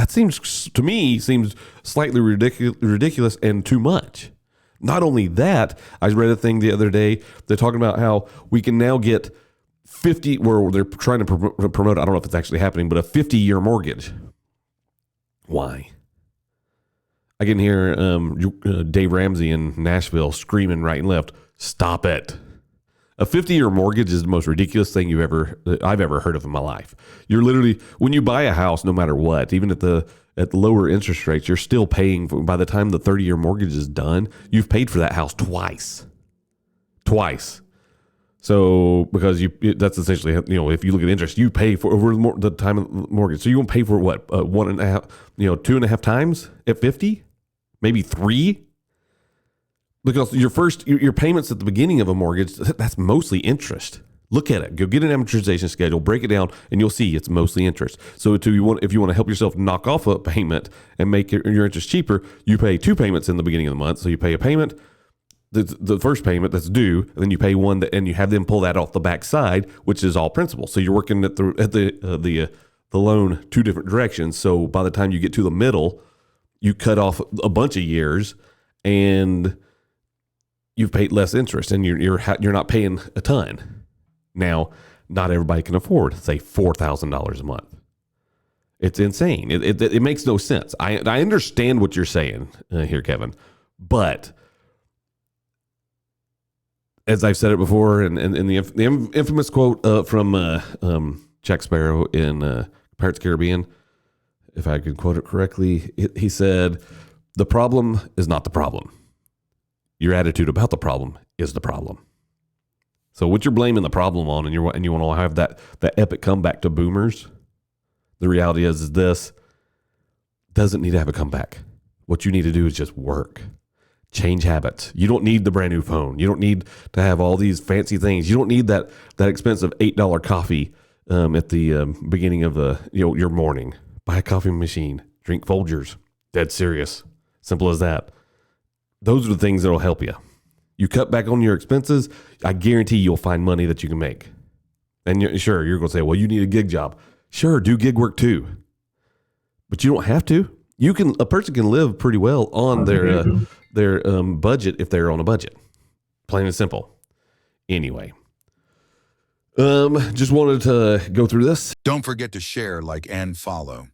That seems slightly ridiculous and too much. Not only that, I read a thing the other day. They're talking about how we can now get 50, where they're trying to promote, I don't know if it's actually happening, but a 50-year mortgage. Why? I can hear Dave Ramsey in Nashville screaming right and left, stop it. A 50-year mortgage is the most ridiculous thing I've ever heard of in my life. You're literally, when you buy a house, no matter what, even at the lower interest rates, you're still paying for, by the time the 30-year mortgage is done, you've paid for that house twice. So because that's essentially, if you look at interest, you pay for over the time of the mortgage. So you won't pay for what, 1.5, 2.5 times at 50, maybe 3. Because your payments at the beginning of a mortgage, that's mostly interest. Look at it. Go get an amortization schedule, break it down, and you'll see it's mostly interest. So if you want to help yourself knock off a payment and make your interest cheaper, you pay 2 payments in the beginning of the month. So you pay a payment, the first payment that's due, and then you pay one and you have them pull that off the back side, which is all principal. So you're working at the loan 2 different directions. So by the time you get to the middle, you cut off a bunch of years, and you've paid less interest, and you're not paying a ton. Now, not everybody can afford, say, $4,000 a month. It's insane. It makes no sense. I understand what you're saying here, Kevin, but as I've said it before, and the infamous quote from Jack Sparrow in Pirates of the Caribbean, if I could quote it correctly, he said, "The problem is not the problem. Your attitude about the problem is the problem." So what you're blaming the problem on, and you want to have that epic comeback to boomers, the reality is this doesn't need to have a comeback. What you need to do is just work. Change habits. You don't need the brand new phone. You don't need to have all these fancy things. You don't need that expensive $8 coffee at the beginning of your morning. Buy a coffee machine. Drink Folgers. Dead serious. Simple as that. Those are the things that will help you. You cut back on your expenses, I guarantee you'll find money that you can make. And you're going to say, well, you need a gig job. Sure, do gig work too. But you don't have to. A person can live pretty well on their budget if they're on a budget. Plain and simple. Anyway, just wanted to go through this. Don't forget to share, like, and follow.